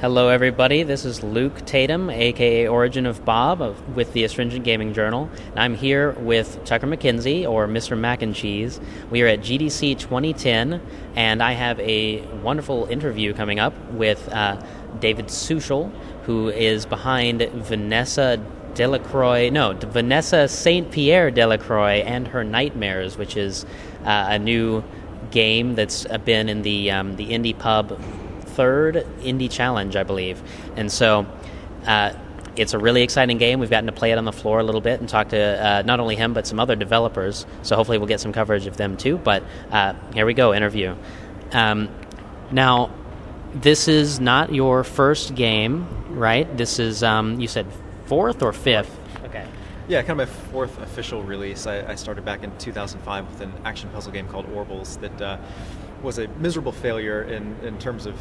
Hello, everybody. This is Luke Tatum, aka OriginofBob, with the Astringent Gaming Journal. And I'm here with Tucker McKenzie, or Mr. Mac and Cheese. We are at GDC 2010, and I have a wonderful interview coming up with David Sushil, who is behind Vanessa Saint-Pierre Delacroix and Her Nightmares, which is a new game that's been in the Indie Pub third Indie Challenge, I believe. And so it's a really exciting game. We've gotten to play it on the floor a little bit and talk to not only him, but some other developers. So hopefully we'll get some coverage of them too. But here we go, interview. Now, this is not your first game, right? This is, you said fourth or fifth? Okay. Yeah, kind of my fourth official release. I started back in 2005 with an action puzzle game called Orbles that was a miserable failure in terms of,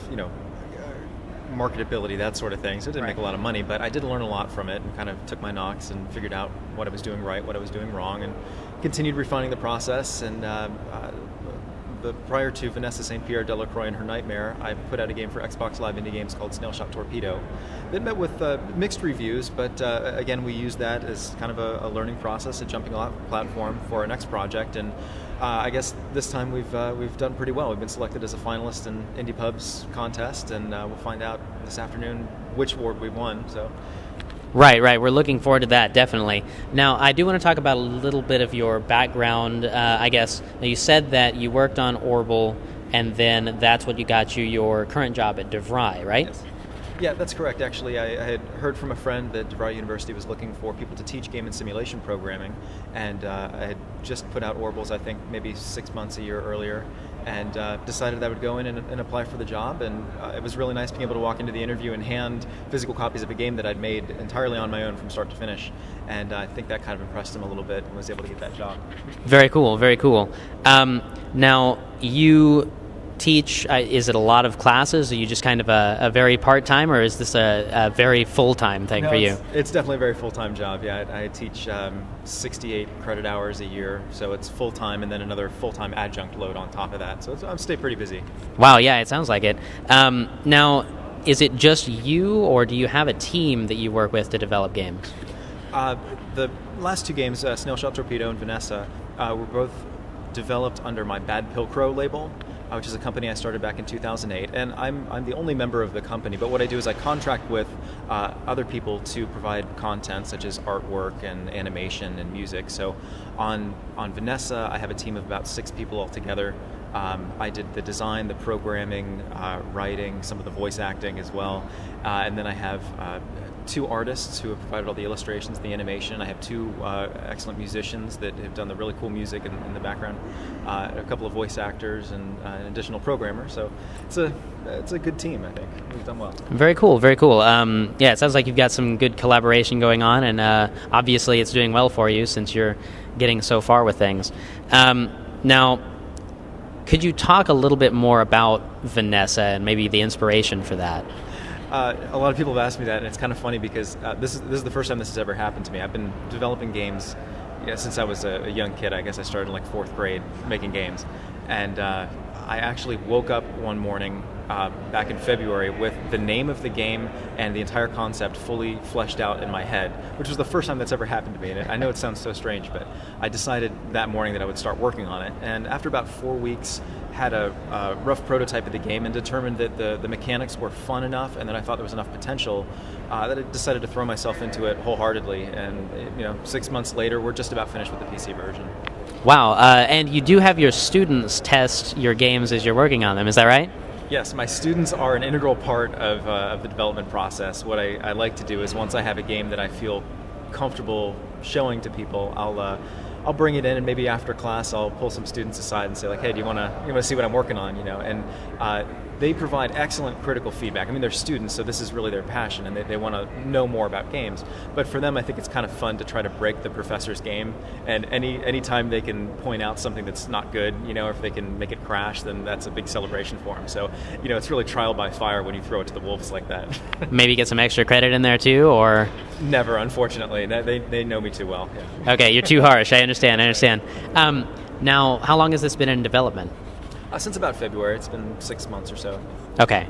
marketability, that sort of thing. So it didn't make a lot of money, but I did learn a lot from it and kind of took my knocks and figured out what I was doing right, what I was doing wrong, and continued refining the process. And prior to Vanessa Saint-Pierre Delacroix and Her Nightmare, I put out a game for Xbox Live Indie Games called Snail Shot Torpedo. It met with mixed reviews, but again, we used that as kind of a learning process, a jumping off platform for our next project. And I guess this time we've done pretty well. We've been selected as a finalist in Indie Pub's contest, and we'll find out this afternoon which award we won. So. Right. We're looking forward to that, definitely. Now, I do want to talk about a little bit of your background, I guess. Now, you said that you worked on Orble, and then that's what got you your current job at DeVry, right? Yes. Yeah, that's correct. Actually, I had heard from a friend that DeVry University was looking for people to teach game and simulation programming, and I had just put out Orbles, I think, maybe 6 months, a year earlier, and decided I would go in and apply for the job. And it was really nice being able to walk into the interview and hand physical copies of a game that I'd made entirely on my own from start to finish. And I think that kind of impressed him a little bit and was able to get that job. Very cool, very cool. Now, you teach, is it a lot of classes? Are you just kind of a very part-time, or is this a very full-time thing for you? It's definitely a very full-time job, yeah. I teach 68 credit hours a year, so it's full-time, and then another full-time adjunct load on top of that. So I stay pretty busy. Wow, yeah, it sounds like it. Now, is it just you, or do you have a team that you work with to develop games? The last two games, Snail Shot Torpedo and Vanessa, were both developed under my Bad Pill Crow label, which is a company I started back in 2008, and I'm the only member of the company. But what I do is I contract with other people to provide content such as artwork and animation and music. So on Vanessa, I have a team of about 6 people altogether. I did the design, the programming, writing, some of the voice acting as well, and then I have 2 artists who have provided all the illustrations, the animation. I have 2 excellent musicians that have done the really cool music in the background, a couple of voice actors, and an additional programmer. So it's a good team, I think. We've done well. Very cool, very cool. Yeah, it sounds like you've got some good collaboration going on, and obviously it's doing well for you since you're getting so far with things. Now, could you talk a little bit more about Vanessa and maybe the inspiration for that? A lot of people have asked me that, and it's kind of funny because this is the first time this has ever happened to me. I've been developing games since I was a young kid. I guess I started in like 4th grade making games, and I actually woke up one morning back in February with the name of the game and the entire concept fully fleshed out in my head, which was the first time that's ever happened to me. And I know it sounds so strange, but I decided that morning that I would start working on it. And after about 4 weeks, had a rough prototype of the game and determined that the mechanics were fun enough and that I thought there was enough potential that I decided to throw myself into it wholeheartedly. And 6 months later, we're just about finished with the PC version. Wow, and you do have your students test your games as you're working on them, is that right? Yes, my students are an integral part of the development process. What I like to do is once I have a game that I feel comfortable showing to people, I'll bring it in, and maybe after class I'll pull some students aside and say, like, hey, do you want to see what I'm working on? And they provide excellent critical feedback. I mean, they're students, so this is really their passion, and they want to know more about games. But for them, I think it's kind of fun to try to break the professor's game. And any time they can point out something that's not good, or if they can make it crash, then that's a big celebration for them. So, it's really trial by fire when you throw it to the wolves like that. Maybe get some extra credit in there too, or? Never, unfortunately. They know me too well. Yeah. Okay, you're too harsh. I understand. Now, how long has this been in development? Since about February. It's been 6 months or so. Okay.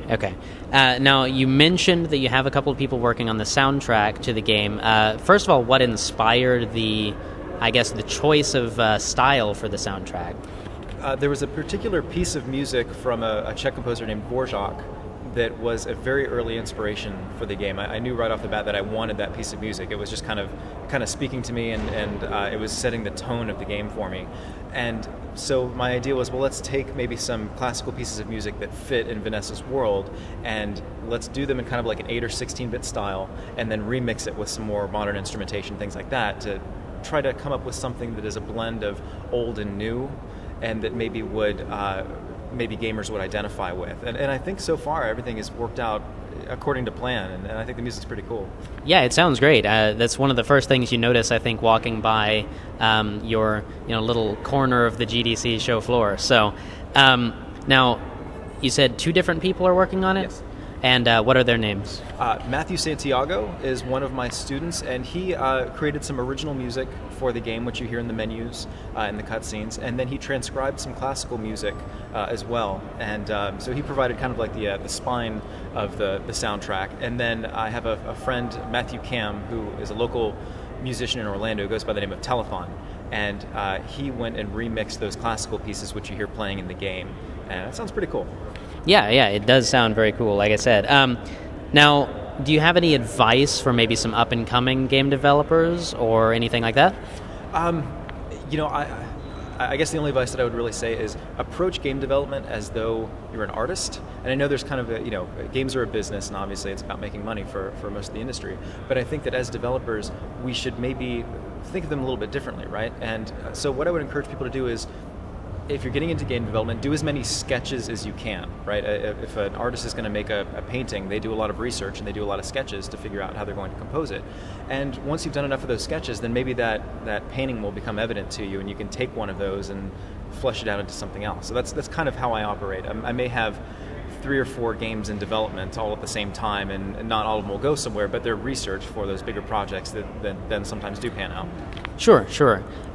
Now, you mentioned that you have a couple of people working on the soundtrack to the game. First of all, what inspired the choice of style for the soundtrack? There was a particular piece of music from a Czech composer named Dvořák that was a very early inspiration for the game. I knew right off the bat that I wanted that piece of music. It was just kind of speaking to me, and it was setting the tone of the game for me. And so my idea was, well, let's take maybe some classical pieces of music that fit in Vanessa's world, and let's do them in kind of like an 8 or 16-bit style, and then remix it with some more modern instrumentation, things like that, to try to come up with something that is a blend of old and new, and that maybe gamers would identify with. And I think so far everything has worked out according to plan, and I think the music's pretty cool. Yeah, it sounds great. That's one of the first things you notice, I think, walking by your little corner of the GDC show floor. So now, you said 2 different people are working on it? Yes. And what are their names? Matthew Santiago is one of my students, and he created some original music for the game, which you hear in the menus and the cutscenes, and then he transcribed some classical music as well. And so he provided kind of like the spine of the soundtrack. And then I have a friend, Matthew Cam, who is a local musician in Orlando, who goes by the name of Telethon, and he went and remixed those classical pieces, which you hear playing in the game. And it sounds pretty cool. Yeah, it does sound very cool, like I said. Now, do you have any advice for maybe some up-and-coming game developers or anything like that? I guess the only advice that I would really say is approach game development as though you're an artist. And I know there's kind of games are a business, and obviously it's about making money for most of the industry. But I think that as developers, we should maybe think of them a little bit differently, right? And so what I would encourage people to do is, if you're getting into game development, do as many sketches as you can, right? If an artist is going to make a painting, they do a lot of research and they do a lot of sketches to figure out how they're going to compose it. And once you've done enough of those sketches, then maybe that painting will become evident to you, and you can take one of those and flesh it out into something else. So that's kind of how I operate. I may have 3 or 4 games in development all at the same time, and not all of them will go somewhere, but they're research for those bigger projects that then sometimes do pan out. Sure.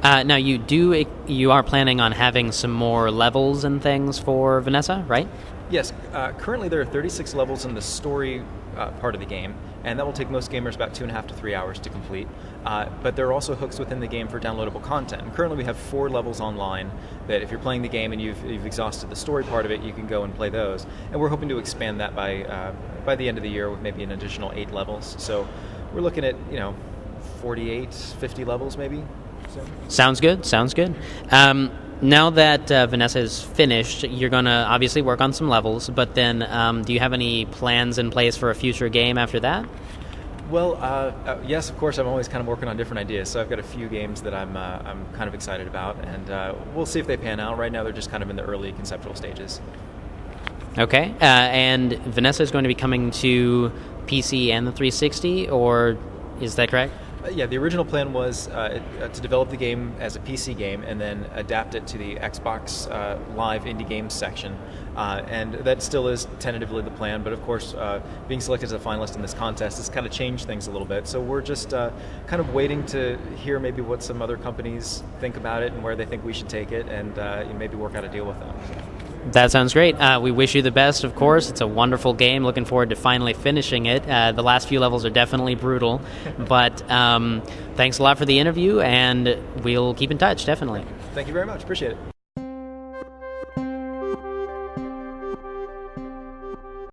Now, you are planning on having some more levels and things for Vanessa, right? Yes. Currently, there are 36 levels in the story part of the game, and that will take most gamers about 2.5 to 3 hours to complete. But there are also hooks within the game for downloadable content. And currently, we have 4 levels online that if you're playing the game and you've exhausted the story part of it, you can go and play those. And we're hoping to expand that by the end of the year with maybe an additional 8 levels. So we're looking at 48, 50 levels maybe. So. Sounds good. Now that Vanessa is finished, you're going to obviously work on some levels, but then do you have any plans in place for a future game after that? Well, yes, of course. I'm always kind of working on different ideas, so I've got a few games that I'm kind of excited about, and we'll see if they pan out. Right now, they're just kind of in the early conceptual stages. Okay, and Vanessa is going to be coming to PC and the 360, or is that correct? Yeah, the original plan was to develop the game as a PC game and then adapt it to the Xbox Live Indie Games section. And that still is tentatively the plan, but of course, being selected as a finalist in this contest has kind of changed things a little bit. So we're just kind of waiting to hear maybe what some other companies think about it and where they think we should take it, and maybe work out a deal with them. That sounds great. We wish you the best, of course. It's a wonderful game. Looking forward to finally finishing it. The last few levels are definitely brutal, but thanks a lot for the interview, and we'll keep in touch, definitely. Thank you very much. Appreciate it.